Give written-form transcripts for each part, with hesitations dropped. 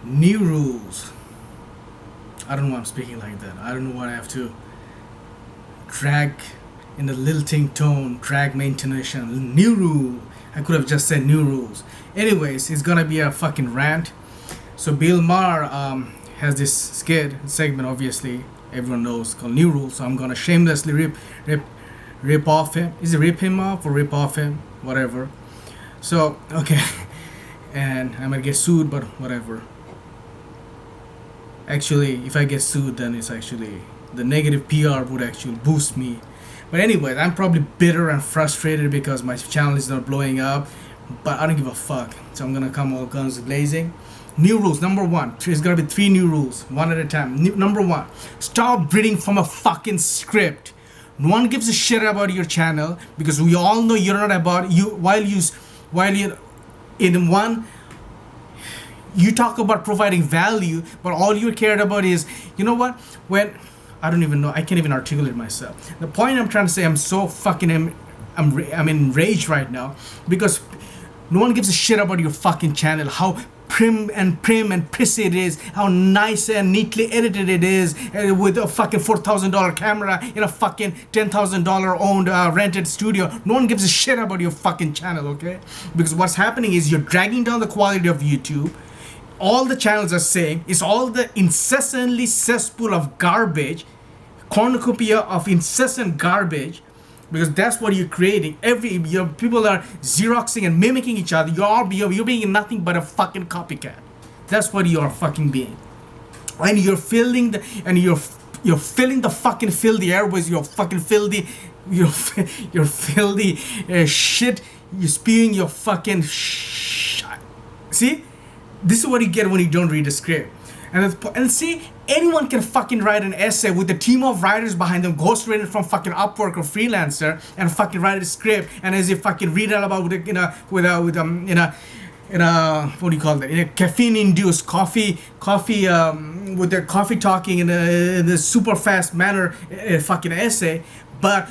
New rules. I don't know why I'm speaking like that. I don't know why I have to drag in the lilting tone, drag my intonation. New rule. I could have just said new rules. Anyways, it's gonna be a fucking rant. So Bill Maher has this segment, obviously everyone knows, called New Rules. So I'm gonna shamelessly rip off him. Is it rip him off or rip off him? Whatever. So okay, and I'm gonna get sued, but whatever. Actually, if I get sued, then it's actually the negative PR would actually boost me. But anyways, I'm probably bitter and frustrated because my channel is not blowing up, but I don't give a fuck. So I'm gonna come all guns blazing. New rules. Number one. There's gonna be 3 new rules, one at a time. Number one. Stop reading from a fucking script. No one gives a shit about your channel because we all know you're not about you. While you in one, you talk about providing value, but all you cared about is, you know what? When I don't even know, I can't even articulate myself. The point I'm trying to say, I'm so fucking I'm enraged right now because no one gives a shit about your fucking channel. How prim and prissy it is, how nice and neatly edited it is, with a fucking $4,000 camera in a fucking $10,000 owned rented studio. No one gives a shit about your fucking channel, okay? Because what's happening is you're dragging down the quality of YouTube. All the channels are saying is all the incessantly cesspool of garbage, cornucopia of incessant garbage, because that's what you're creating. People are xeroxing and mimicking each other. You're being nothing but a fucking copycat. That's what you are fucking being. And you're filling the fucking filthy airways. You're fucking filthy. You're filthy shit. You're spewing your fucking See, this is what you get when you don't read the script. And see, anyone can fucking write an essay with a team of writers behind them, ghostwritten from fucking Upwork or Freelancer, and fucking write a script. And as you fucking read it about in a what do you call that? In a caffeine-induced coffee with their coffee talking in a super fast manner, fucking essay. But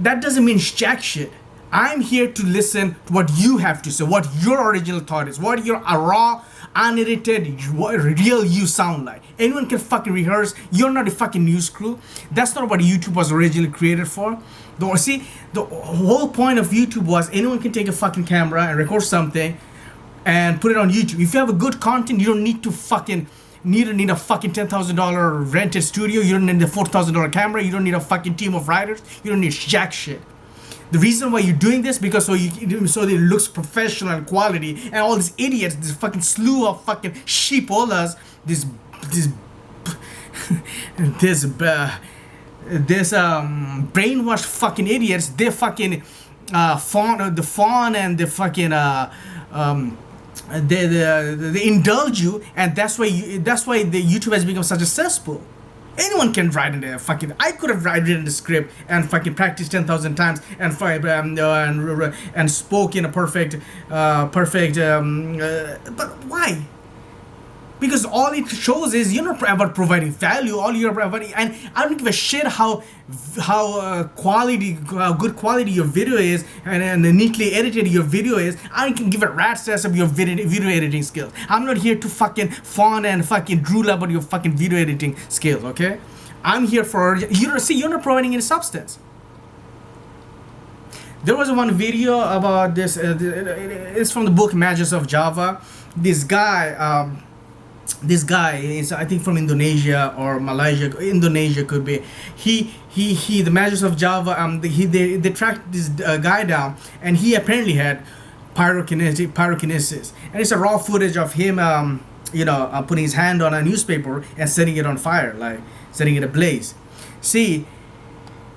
that doesn't mean jack shit. I'm here to listen to what you have to say, what your original thought is, what your raw, unedited, real you sound like. Anyone can fucking rehearse. You're not a fucking news crew. That's not what YouTube was originally created for. The whole point of YouTube was anyone can take a fucking camera and record something and put it on YouTube. If you have a good content, you don't need to fucking need a fucking $10,000 rented studio. You don't need a $4,000 camera. You don't need a fucking team of writers. You don't need jack shit. The reason why you're doing this because so that it looks professional and quality, and all these idiots, this fucking slew of fucking sheepolas, this brainwashed fucking idiots, they fucking fawn and they fucking they indulge you, and that's why the YouTube has become such a cesspool. Anyone can write in a fucking. I could have written the script and fucking practiced 10,000 times and spoke in a perfect. But why? Because all it shows is you're not about providing value. All you're providing, and I don't give a shit how good quality your video is and neatly edited your video is. I can give a rat's ass of your video editing skills. I'm not here to fucking fawn and fucking drool about your fucking video editing skills. Okay, I'm here for you're not providing any substance. There was one video about this. It's from the book Magic of Java. This guy is, I think, from Indonesia or Malaysia. Indonesia could be. The Magic of Java. They tracked this guy down, and he apparently had pyrokinesis, and it's a raw footage of him, putting his hand on a newspaper and setting it on fire, like setting it ablaze. See,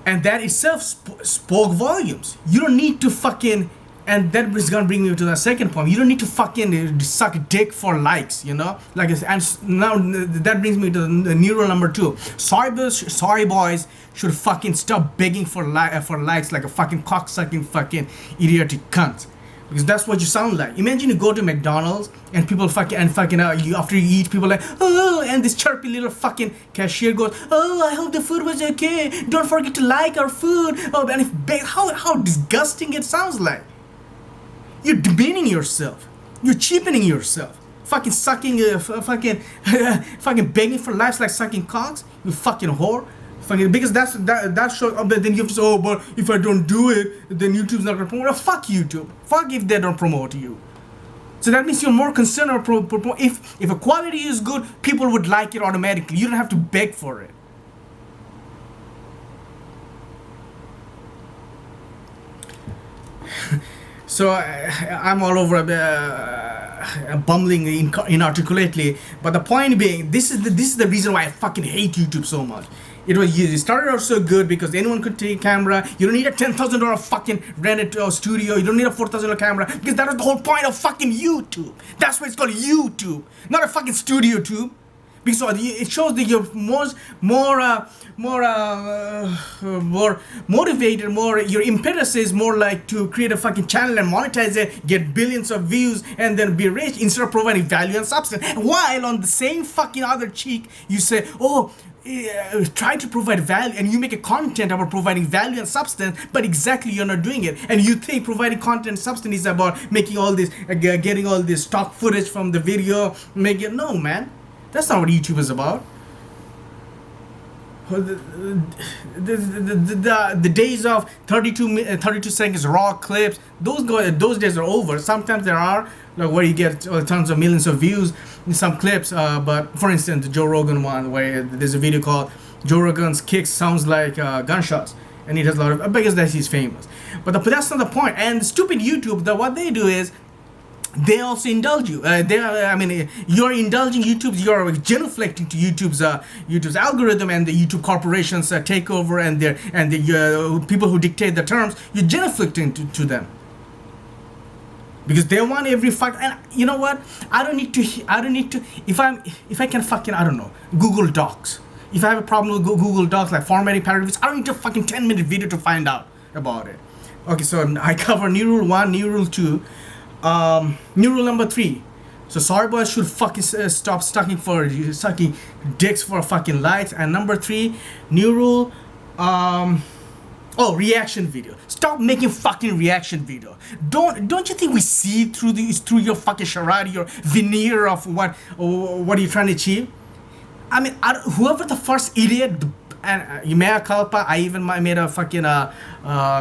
and that itself spoke volumes. You don't need to fucking. And that is gonna bring me to the second point. You don't need to fucking suck dick for likes, and now that brings me to the new rule number 2. Sorry boys should fucking stop begging for likes like a fucking cocksucking fucking idiotic cunt. Because that's what you sound like. Imagine you go to McDonald's and people after you eat, people are like, oh, and this chirpy little fucking cashier goes, oh, I hope the food was okay. Don't forget to like our food. Oh, and how disgusting it sounds like. You're demeaning yourself. You're cheapening yourself. Fucking sucking, fucking begging for lives like sucking cocks. You fucking whore. Fucking, because that show. But then you have to say, oh, but if I don't do it, then YouTube's not gonna promote. Well, fuck YouTube. Fuck if they don't promote you. So that means you're more concerned about if a quality is good, people would like it automatically. You don't have to beg for it. So I'm all over bumbling inarticulately, but the point being, this is the reason why I fucking hate YouTube so much. It started out so good because anyone could take a camera. You don't need a $10,000 fucking rented studio. You don't need a $4,000 camera, because that was the whole point of fucking YouTube. That's why it's called YouTube, not a fucking studio tube. Because it shows that you're more motivated, your impetus is more like to create a fucking channel and monetize it, get billions of views, and then be rich instead of providing value and substance. While on the same fucking other cheek, you say, oh, try to provide value, and you make a content about providing value and substance, but exactly you're not doing it. And you think providing content and substance is about making all this, getting all this stock footage from the video, no, man. That's not what YouTube is about. The days of 32 seconds raw clips, those days are over. Sometimes there are like where you get tons of millions of views in some clips. But for instance, the Joe Rogan one, where there's a video called Joe Rogan's kicks sounds like gunshots, and he does a lot of, because that he's famous. But that's not the point. And stupid YouTube, what they do is, they also indulge you. You're indulging you're genuflecting to YouTube's algorithm and the YouTube corporations take over, and the people who dictate the terms. You're genuflecting to them because they want every fuck. And you know what? I don't need to. If I can fucking, I don't know, Google Docs. If I have a problem with Google Docs, like formatting paragraphs, I don't need a fucking 10-minute video to find out about it. Okay, so I cover new rule 1, new rule 2. New rule number 3. So sorry boys should fucking stop sucking dicks for fucking likes. And number 3, new rule, reaction video. Stop making fucking reaction video. Don't you think we see through your fucking charade, your veneer of what you're trying to achieve? I mean, whoever the first idiot, and you mea culpa, I even made a fucking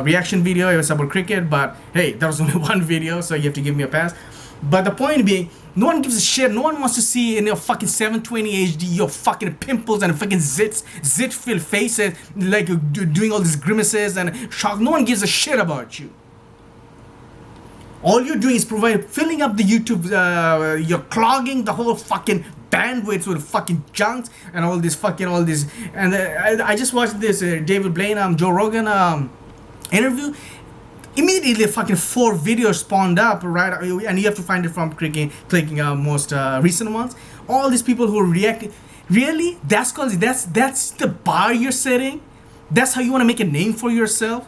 reaction video. It was about cricket, but hey, that was only one video, so you have to give me a pass. But the point being, no one gives a shit. No one wants to see in your fucking 720 HD your fucking pimples and fucking zit-filled faces, like you're doing all these grimaces and shock. No one gives a shit about you. All you're doing is filling up the YouTube. You're clogging the whole fucking bandwidth with fucking junks and all this. And I just watched this David Blaine, Joe Rogan interview. Immediately fucking 4 videos spawned up, right? And you have to find it from clicking most recent ones. All these people who are reacting. Really? That's the bar you're setting? That's how you want to make a name for yourself?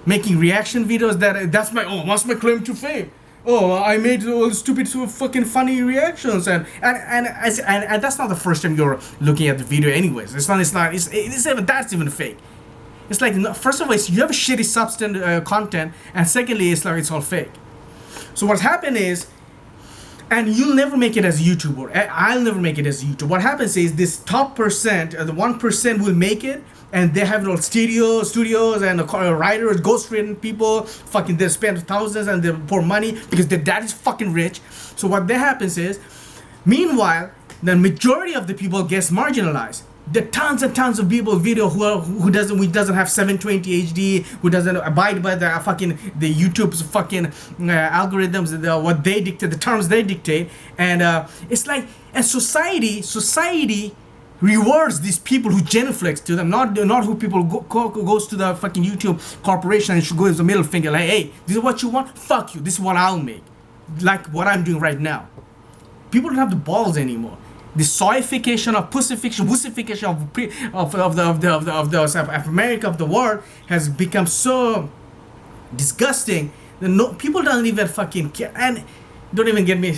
Making reaction videos, that's my claim to fame. Oh, I made all stupid fucking funny reactions, and that's not the first time you're looking at the video anyways. That's even fake. It's like, first of all, you have a shitty substance content, and secondly, it's all fake. So what's happened is, and you'll never make it as a YouTuber. I'll never make it as a YouTuber. What happens is this top percent, the 1% will make it, and they have all studios and writers, ghostwritten people, fucking they spend thousands and they pour money because their dad is fucking rich. So what that happens is, meanwhile, the majority of the people gets marginalized. There are tons and tons of people who doesn't have 720 HD, who doesn't abide by the YouTube's fucking algorithms, what they dictate, the terms they dictate, and it's like, and society rewards these people who genuflects to them, not who people goes to the fucking YouTube corporation and should go as a middle finger, like, hey, this is what you want, fuck you, this is what I'll make, like what I'm doing right now. People don't have the balls anymore. The soyification of wussification of America, of the world, has become so disgusting that people don't even fucking care. And don't even get me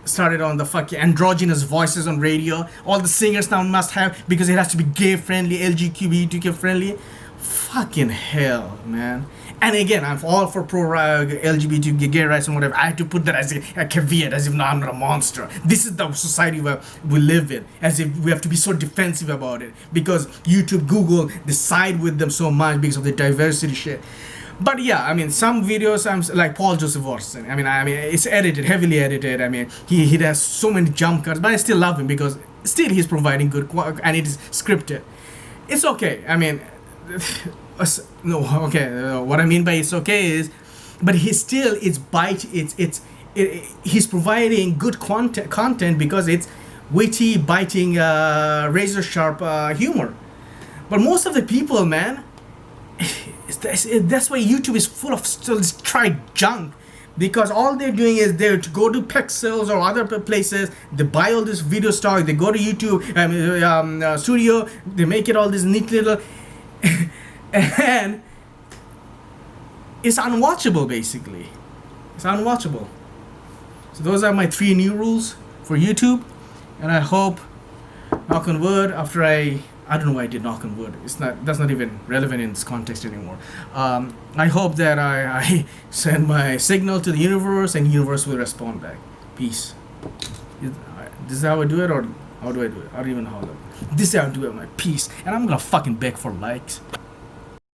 started on the fucking androgynous voices on radio. All the singers now must have, because it has to be gay friendly, LGBTQ friendly. Fucking hell, man. And again, I'm all for pro LGBT gay rights and whatever. I have to put that as a caveat, as if no, I'm not a monster. This is the society where we live in, as if we have to be so defensive about it because YouTube, Google, they side with them so much because of the diversity shit. But yeah, I mean, some videos, I'm like Paul Joseph Watson. I mean, it's edited, heavily edited. I mean, he has so many jump cuts, but I still love him because still he's providing good and it is scripted. It's okay. I mean, no, okay. What I mean by it's okay is, but he still he's providing good content because it's witty, biting, razor sharp humor. But most of the people, man. That's why YouTube is full of still tried junk because all they're doing is they go to Pixels or other places, they buy all this video stock, they go to YouTube studio, they make it all this neat little and it's unwatchable basically. It's unwatchable. So those are my 3 new rules for YouTube, and I hope, knock on wood, after I don't know why I did knock on wood. That's not even relevant in this context anymore. I hope that I send my signal to the universe and the universe will respond back. Peace. This is how I do it, or how do I do it? I don't even know how to. This is how I do it. My peace, and I'm gonna fucking beg for likes.